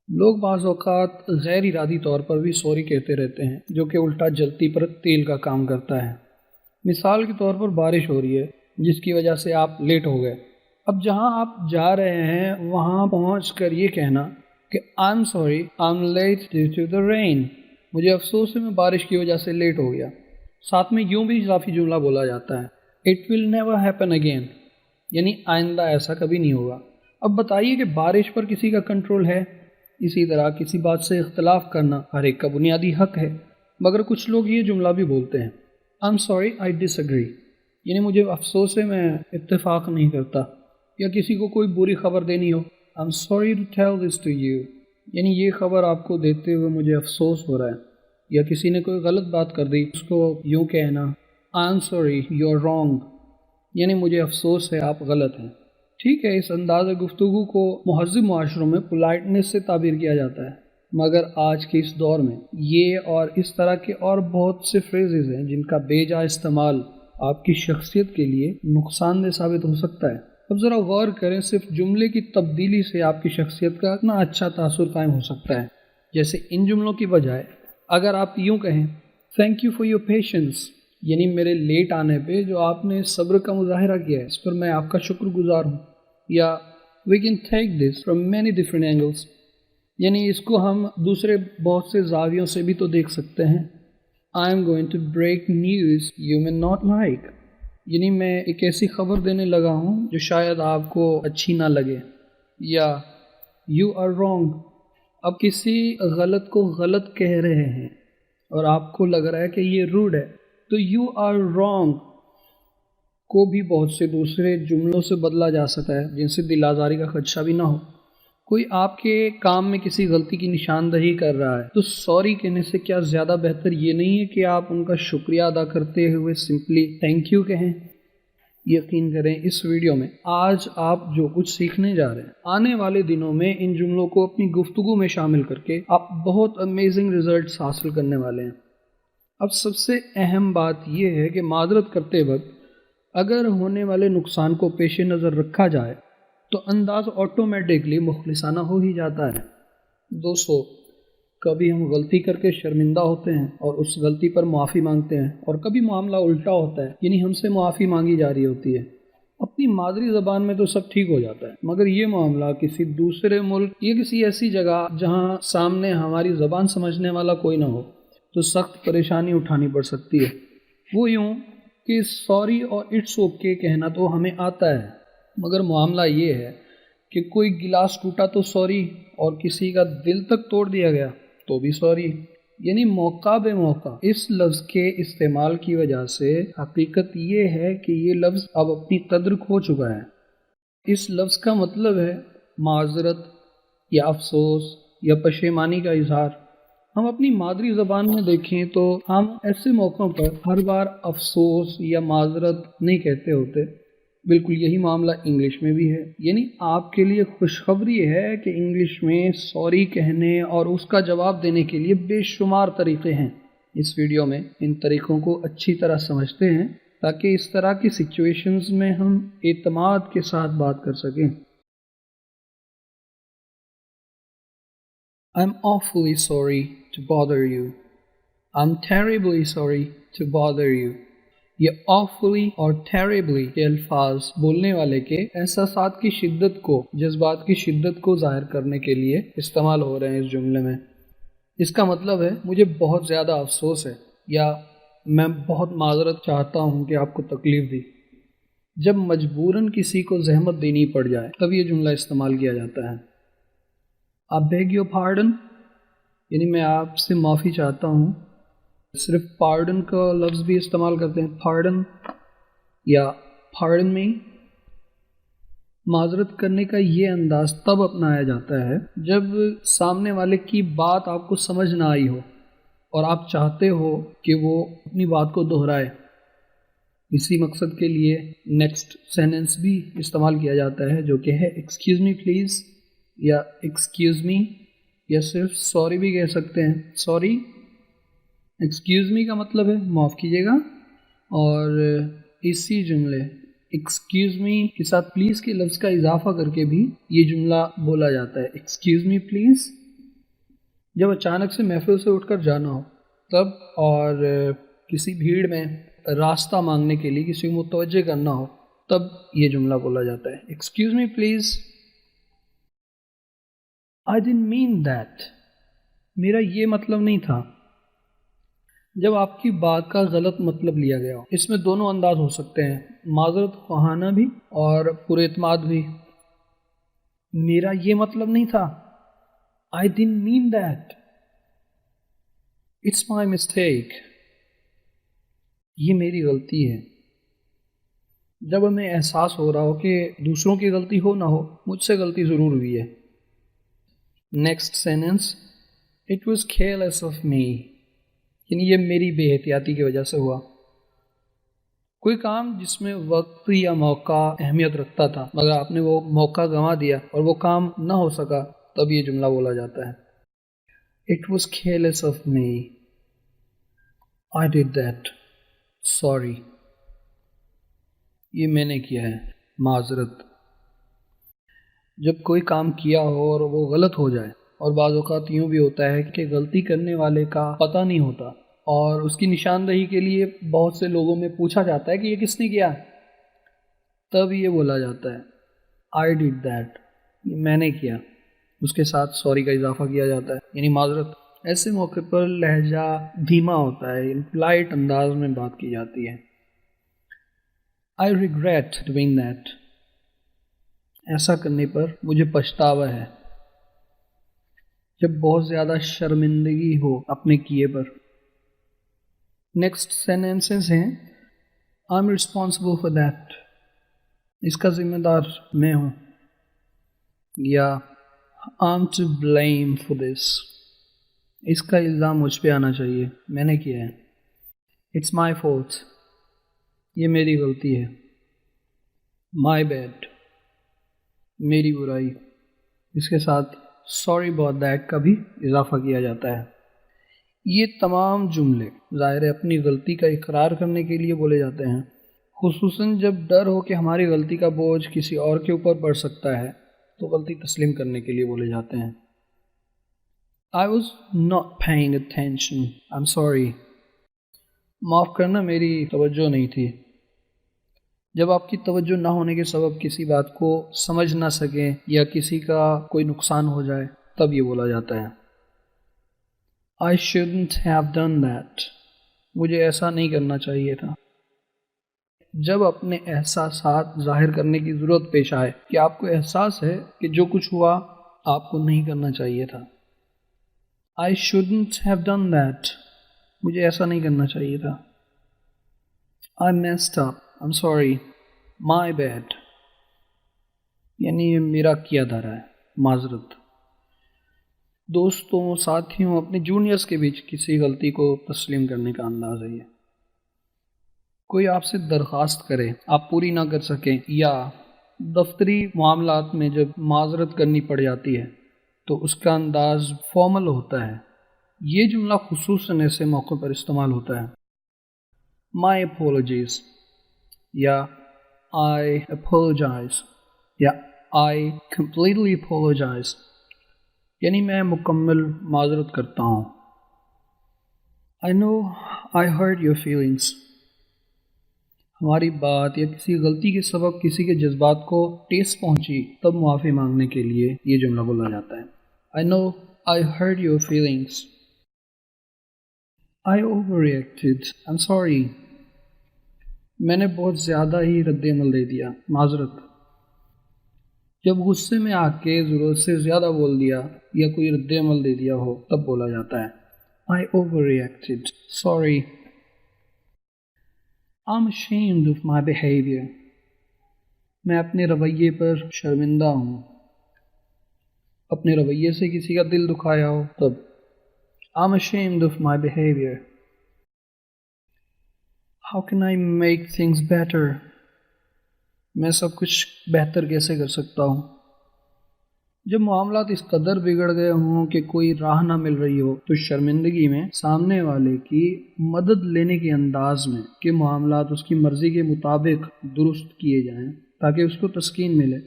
لوگ بعض اوقات غیر ارادی طور پر بھی سوری کہتے رہتے ہیں، جو کہ الٹا جلتی پر تیل کا کام کرتا ہے۔ مثال کے طور پر بارش ہو رہی ہے جس کی وجہ سے آپ لیٹ ہو گئے۔ اب جہاں آپ جا رہے ہیں وہاں پہنچ کر یہ کہنا کہ I'm sorry I'm late due to the rain، مجھے افسوس ہے میں بارش کی وجہ سے لیٹ ہو گیا۔ ساتھ میں یوں بھی اضافی جملہ بولا جاتا ہے It will never happen again، یعنی آئندہ ایسا کبھی نہیں ہوگا۔ اب بتائیے کہ بارش پر کسی کا کنٹرول ہے؟ اسی طرح کسی بات سے اختلاف کرنا ہر ایک کا بنیادی حق ہے، مگر کچھ لوگ یہ جملہ بھی بولتے ہیں I'm sorry I disagree، یعنی مجھے افسوس ہے میں اتفاق نہیں کرتا۔ یا کسی کو کوئی بری خبر دینی ہو I'm sorry to tell this to you، یعنی یہ خبر آپ کو دیتے ہوئے مجھے افسوس ہو رہا ہے۔ یا کسی نے کوئی غلط بات کر دی، اس کو یوں کہنا I'm sorry you're wrong، یعنی مجھے افسوس ہے آپ غلط ہیں۔ ٹھیک ہے، اس انداز گفتگو کو مہذب معاشروں میں پولائٹنس سے تعبیر کیا جاتا ہے، مگر آج کے اس دور میں یہ اور اس طرح کے اور بہت سے فریزز ہیں جن کا بے جا استعمال آپ کی شخصیت کے لیے نقصان دہ ثابت ہو سکتا ہے۔ اب ذرا غور کریں، صرف جملے کی تبدیلی سے آپ کی شخصیت کا اتنا اچھا تاثر قائم ہو سکتا ہے۔ جیسے ان جملوں کی بجائے اگر آپ یوں کہیں thank you for your patience, یعنی میرے لیٹ آنے پہ جو آپ نے صبر کا مظاہرہ کیا ہے اس پر میں آپ کا شکر گزار ہوں۔ یا we can take this from many different angles, یعنی اس کو ہم دوسرے بہت سے زاویوں سے بھی تو دیکھ سکتے ہیں۔ I am going to break news you may not like, یعنی میں ایک ایسی خبر دینے لگا ہوں جو شاید آپ کو اچھی نہ لگے۔ یا یو آر رانگ، اب کسی غلط کو غلط کہہ رہے ہیں اور آپ کو لگ رہا ہے کہ یہ روڈ ہے، تو یو آر رانگ کو بھی بہت سے دوسرے جملوں سے بدلا جا سکتا ہے جن سے دل آزاری کا خدشہ بھی نہ ہو۔ کوئی آپ کے کام میں کسی غلطی کی نشاندہی کر رہا ہے تو سوری کہنے سے کیا زیادہ بہتر یہ نہیں ہے کہ آپ ان کا شکریہ ادا کرتے ہوئے سمپلی تھینک یو کہیں؟ یقین کریں اس ویڈیو میں آج آپ جو کچھ سیکھنے جا رہے ہیں، آنے والے دنوں میں ان جملوں کو اپنی گفتگو میں شامل کر کے آپ بہت امیزنگ ریزلٹس حاصل کرنے والے ہیں۔ اب سب سے اہم بات یہ ہے کہ معذرت کرتے وقت اگر ہونے والے نقصان کو پیش نظر رکھا جائے تو انداز آٹومیٹکلی مخلصانہ ہو ہی جاتا ہے۔ دوستو، کبھی ہم غلطی کر کے شرمندہ ہوتے ہیں اور اس غلطی پر معافی مانگتے ہیں، اور کبھی معاملہ الٹا ہوتا ہے، یعنی ہم سے معافی مانگی جا رہی ہوتی ہے۔ اپنی مادری زبان میں تو سب ٹھیک ہو جاتا ہے، مگر یہ معاملہ کسی دوسرے ملک یا کسی ایسی جگہ جہاں سامنے ہماری زبان سمجھنے والا کوئی نہ ہو تو سخت پریشانی اٹھانی پڑ سکتی ہے۔ وہ یوں کہ سوری اور اٹس اوکے کہنا تو ہمیں آتا ہے، مگر معاملہ یہ ہے کہ کوئی گلاس ٹوٹا تو سوری، اور کسی کا دل تک توڑ دیا گیا تو بھی سوری، یعنی موقع بے موقع اس لفظ کے استعمال کی وجہ سے حقیقت یہ ہے کہ یہ لفظ اب اپنی قدر کھو چکا ہے۔ اس لفظ کا مطلب ہے معذرت یا افسوس یا پشیمانی کا اظہار۔ ہم اپنی مادری زبان میں دیکھیں تو ہم ایسے موقعوں پر ہر بار افسوس یا معذرت نہیں کہتے ہوتے۔ بالکل یہی معاملہ انگلش میں بھی ہے، یعنی آپ کے لیے خوشخبری ہے کہ انگلش میں سوری کہنے اور اس کا جواب دینے کے لیے بے شمار طریقے ہیں۔ اس ویڈیو میں ان طریقوں کو اچھی طرح سمجھتے ہیں تاکہ اس طرح کی سچویشنز میں ہم اعتماد کے ساتھ بات کر سکیں۔ I'm awfully sorry to bother you. I'm terribly sorry to bother you۔ یہ awfully اور terribly کے الفاظ بولنے والے کے احساسات کی شدت کو، جذبات کی شدت کو ظاہر کرنے کے لیے استعمال ہو رہے ہیں اس جملے میں۔ اس کا مطلب ہے مجھے بہت زیادہ افسوس ہے، یا میں بہت معذرت چاہتا ہوں کہ آپ کو تکلیف دی۔ جب مجبوراً کسی کو زحمت دینی پڑ جائے تب یہ جملہ استعمال کیا جاتا ہے۔ I beg your pardon، یعنی میں آپ سے معافی چاہتا ہوں۔ صرف پارڈن کا لفظ بھی استعمال کرتے ہیں، پارڈن یا پارڈن میں۔ معذرت کرنے کا یہ انداز تب اپنایا جاتا ہے جب سامنے والے کی بات آپ کو سمجھ نہ آئی ہو اور آپ چاہتے ہو کہ وہ اپنی بات کو دہرائے۔ اسی مقصد کے لیے نیکسٹ سینٹنس بھی استعمال کیا جاتا ہے جو کہ ہے ایکسکیوز می پلیز، یا ایکسکیوز می، یا صرف سوری بھی کہہ سکتے ہیں، سوری۔ ایکسکیوز می کا مطلب ہے معاف کیجیے گا، اور اسی جملے ایکسکیوز می کے ساتھ پلیز کے لفظ کا اضافہ کر کے بھی یہ جملہ بولا جاتا ہے، ایکسکیوز می پلیز۔ جب اچانک سے محفل سے اٹھ کر جانا ہو تب، اور کسی بھیڑ میں راستہ مانگنے کے لیے کسی کو متوجہ کرنا ہو تب یہ جملہ بولا جاتا ہے. Excuse me please, I didn't mean that, میرا یہ مطلب نہیں تھا. جب آپ کی بات کا غلط مطلب لیا گیا ہو. اس میں دونوں انداز ہو سکتے ہیں، معذرت خواہانہ بھی اور پر اعتماد بھی. میرا یہ مطلب نہیں تھا، I didn't mean that. It's my mistake. یہ میری غلطی ہے. جب ہمیں احساس ہو رہا ہو کہ دوسروں کی غلطی ہو نہ ہو، مجھ سے غلطی ضرور ہوئی ہے. Next sentence, It was careless of me. یعنی یہ میری بے احتیاطی کی وجہ سے ہوا. کوئی کام جس میں وقت یا موقع اہمیت رکھتا تھا مگر آپ نے وہ موقع گنوا دیا اور وہ کام نہ ہو سکا، تب یہ جملہ بولا جاتا ہے. It was careless of me. I did that. Sorry. یہ میں نے کیا ہے، معذرت. جب کوئی کام کیا ہو اور وہ غلط ہو جائے، اور بعض اوقات یوں بھی ہوتا ہے کہ غلطی کرنے والے کا پتہ نہیں ہوتا اور اس کی نشاندہی کے لیے بہت سے لوگوں میں پوچھا جاتا ہے کہ یہ کس نے کیا، تب یہ بولا جاتا ہے I did that. یہ میں نے کیا. اس کے ساتھ سوری کا اضافہ کیا جاتا ہے، یعنی معذرت. ایسے موقع پر لہجہ دھیما ہوتا ہے، پلائٹ انداز میں بات کی جاتی ہے. I regret doing that. ایسا کرنے پر مجھے پچھتاوا ہے. جب بہت زیادہ شرمندگی ہو اپنے کیے پر. نیکسٹ سینٹنسز ہیں I'm responsible for that. اس کا ذمہ دار میں ہوں، یا I'm to blame for this. اس کا الزام مجھ پہ آنا چاہیے، میں نے کیا ہے. It's my fault. یہ میری غلطی ہے. My bad. میری برائی. اس کے ساتھ sorry about that کا بھی اضافہ کیا جاتا ہے. یہ تمام جملے ظاہر ہے اپنی غلطی کا اقرار کرنے کے لیے بولے جاتے ہیں، خصوصاً جب ڈر ہو کہ ہماری غلطی کا بوجھ کسی اور کے اوپر پڑ سکتا ہے تو غلطی تسلیم کرنے کے لیے بولے جاتے ہیں. I was not paying attention. I'm sorry. معاف کرنا، میری توجہ نہیں تھی. جب آپ کی توجہ نہ ہونے کے سبب کسی بات کو سمجھ نہ سکیں یا کسی کا کوئی نقصان ہو جائے تب یہ بولا جاتا ہے I shouldn't have done that. مجھے ایسا نہیں کرنا چاہیے تھا. جب اپنے احساسات ظاہر کرنے کی ضرورت پیش آئے کہ آپ کو احساس ہے کہ جو کچھ ہوا آپ کو نہیں کرنا چاہیے تھا. I shouldn't have done that. مجھے ایسا نہیں کرنا چاہیے تھا. I messed up. I'm sorry. My bad. یعنی یہ میرا کیا دھرا ہے، معذرت. دوستوں، ساتھیوں، اپنے جونیئرز کے بیچ کسی غلطی کو تسلیم کرنے کا انداز ہے یہ. کوئی آپ سے درخواست کرے، آپ پوری نہ کر سکیں، یا دفتری معاملات میں جب معذرت کرنی پڑ جاتی ہے تو اس کا انداز فارمل ہوتا ہے. یہ جملہ خصوصاً ایسے موقع پر استعمال ہوتا ہے. My apologies، یا I apologize، یا I completely apologize. یعنی میں مکمل معذرت کرتا ہوں. I know I hurt your feelings. ہماری بات یا کسی غلطی کے سبب کسی کے جذبات کو ٹھیس پہنچی تب معافی مانگنے کے لیے یہ جملہ بولا جاتا ہے. I know I hurt your feelings. I overreacted. I'm sorry. میں نے بہت زیادہ ہی رد عمل دے دیا، معذرت. جب غصے میں آ کے ضرورت سے زیادہ بول دیا یا کوئی رد عمل دے دیا ہو تب بولا جاتا ہے I overreacted. Sorry. I'm ashamed of my behavior. میں اپنے رویے پر شرمندہ ہوں. اپنے رویے سے کسی کا دل دکھایا ہو تب I'm ashamed of my behavior. How can I make things better? میں سب کچھ بہتر کیسے کر سکتا ہوں؟ جب معاملات اس قدر بگڑ گئے ہوں کہ کوئی راہ نہ مل رہی ہو تو شرمندگی میں سامنے والے کی مدد لینے کے انداز میں کہ معاملات اس کی مرضی کے مطابق درست کیے جائیں تاکہ اس کو تسکین ملے،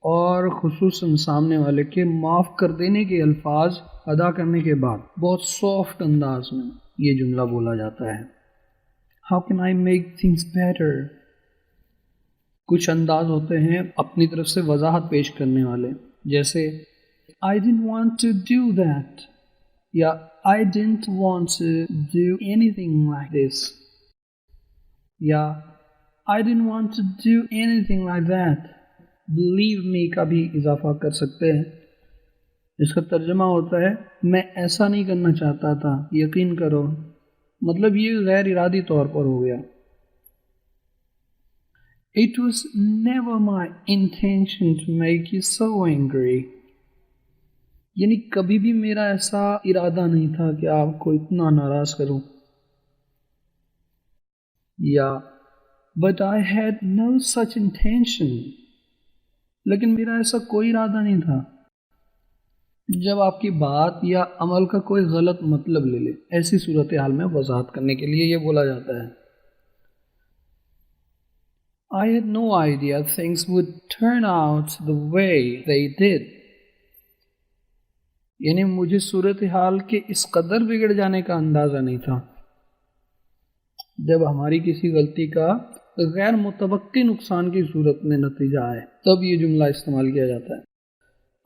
اور خصوصاً سامنے والے کے معاف کر دینے کے الفاظ ادا کرنے کے بعد بہت سافٹ انداز میں یہ جملہ بولا جاتا ہے. How can I make things better؟ کچھ انداز ہوتے ہیں اپنی طرف سے وضاحت پیش کرنے والے، جیسے I didn't want to do that یا I didn't want to do anything like this یا I didn't want to do anything like that. Believe me کا بھی اضافہ کر سکتے ہیں. اس کا ترجمہ ہوتا ہے میں ایسا نہیں کرنا چاہتا تھا، یقین کرو. مطلب یہ غیر ارادی طور پر ہو گیا. It was never my intention to make you so angry. یعنی کبھی بھی میرا ایسا ارادہ نہیں تھا کہ آپ کو اتنا ناراض کروں. یا But I had no such intention. لیکن میرا ایسا کوئی ارادہ نہیں تھا. جب آپ کی بات یا عمل کا کوئی غلط مطلب لے لے، ایسی صورتحال میں وضاحت کرنے کے لیے یہ بولا جاتا ہے. I had no idea things would turn out the way they did. یعنی مجھے صورتحال کے اس قدر بگڑ جانے کا اندازہ نہیں تھا. جب ہماری کسی غلطی کا غیر متوقع نقصان کی صورت میں نتیجہ آئے تب یہ جملہ استعمال کیا جاتا ہے.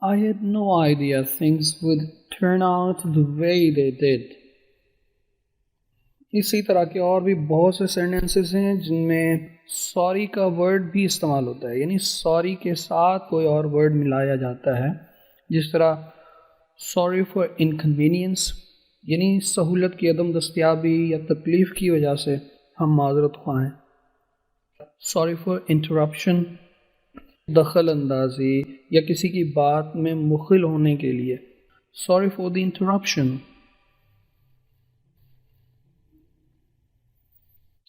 I had no idea things would turn out the way they did. اسی طرح کے اور بھی بہت سے سینٹنسز ہیں جن میں سوری کا ورڈ بھی استعمال ہوتا ہے، یعنی سوری کے ساتھ کوئی اور ورڈ ملایا جاتا ہے. جس طرح sorry for inconvenience یعنی سہولت کی عدم دستیابی یا تکلیف کی وجہ سے ہم معذرت خواہ ہیں. sorry for interruption دخل اندازی یا کسی کی بات میں مخل ہونے کے لیے sorry for the interruption.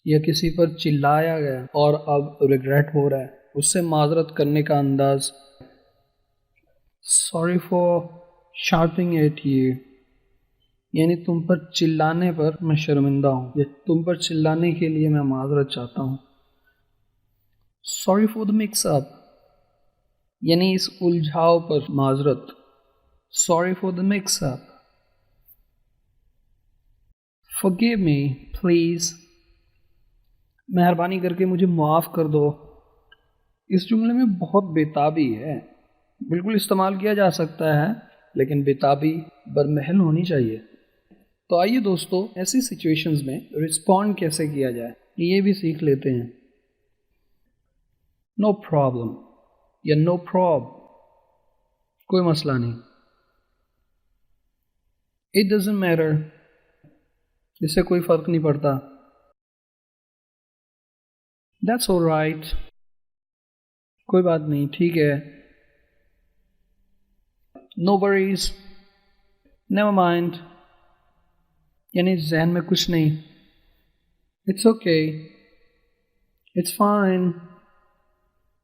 یا کسی پر چلایا گیا اور اب ریگریٹ ہو رہا ہے، اس سے معذرت کرنے کا انداز sorry for shouting at you یعنی تم پر چلانے پر میں شرمندہ ہوں یا تم پر چلانے کے لیے میں معذرت چاہتا ہوں. sorry for the mix up یعنی اس الجھاؤ پر معذرت. sorry for the mix up. forgive me please مہربانی کر کے مجھے معاف کر دو. اس جملے میں بہت بےتابی ہے، بالکل استعمال کیا جا سکتا ہے لیکن بےتابی برمحل ہونی چاہیے. تو آئیے دوستو ایسی سچویشنز میں رسپونڈ کیسے کیا جائے یہ بھی سیکھ لیتے ہیں. نو پرابلم یا نو پراب کوئی مسئلہ نہیں. اٹ ڈزنٹ میٹر اس سے کوئی فرق نہیں پڑتا. دیٹس آل رائٹ کوئی بات نہیں ٹھیک ہے. نو وریز نیور مائنڈ یعنی ذہن میں کچھ نہیں. It's okay it's fine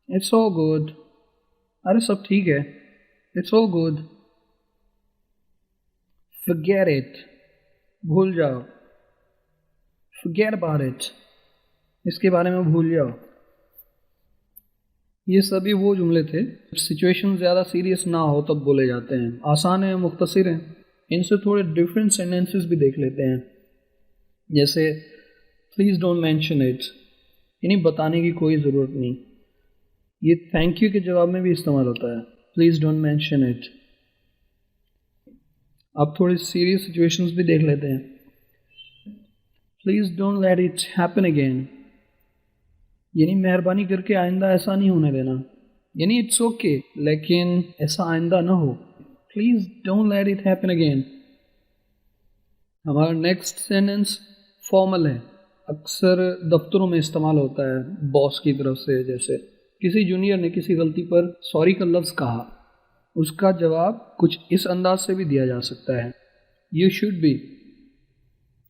it's all good ارے سب ٹھیک ہے it's all good. forget it بھول جاؤ. forget about it اس کے بارے میں بھول جاؤ. یہ سبھی وہ جملے تھے سچویشن زیادہ سیریس نہ ہو تب بولے جاتے ہیں. آسان ہیں، مختصر ہیں. ان سے تھوڑے ڈفرینٹ سینٹنسز بھی دیکھ لیتے ہیں. جیسے پلیز ڈونٹ مینشن اٹ یعنی بتانے کی کوئی ضرورت نہیں. یہ تھینک یو کے جواب میں بھی استعمال ہوتا ہے. Please don't mention it. اب تھوڑی سیریس سچویشنز بھی دیکھ لیتے ہیں. Please don't let it happen again یعنی مہربانی کر کے آئندہ ایسا نہیں ہونے دینا. یعنی اٹس اوکے لیکن ایسا آئندہ نہ ہو. Please don't let it happen again. ہمارا نیکسٹ سینٹنس فارمل ہے، اکثر دفتروں میں استعمال ہوتا ہے باس کی طرف سے. جیسے کسی جونیئر نے کسی غلطی پر سوری کا لفظ کہا، اس کا جواب کچھ اس انداز سے بھی دیا جا سکتا ہے. یو شوڈ بی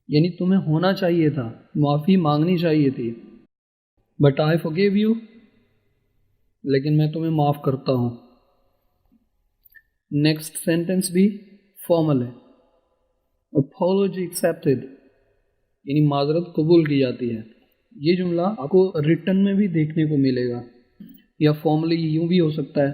یعنی تمہیں ہونا چاہیے تھا، معافی مانگنی چاہیے تھی. بٹ آئی forgive you لیکن میں تمہیں معاف کرتا ہوں. نیکسٹ سینٹنس بھی فارمل ہے. apology accepted یعنی معذرت قبول کی جاتی ہے. یہ جملہ آپ کو ریٹن میں بھی دیکھنے کو ملے گا یا فارملی یوں بھی ہو سکتا ہے.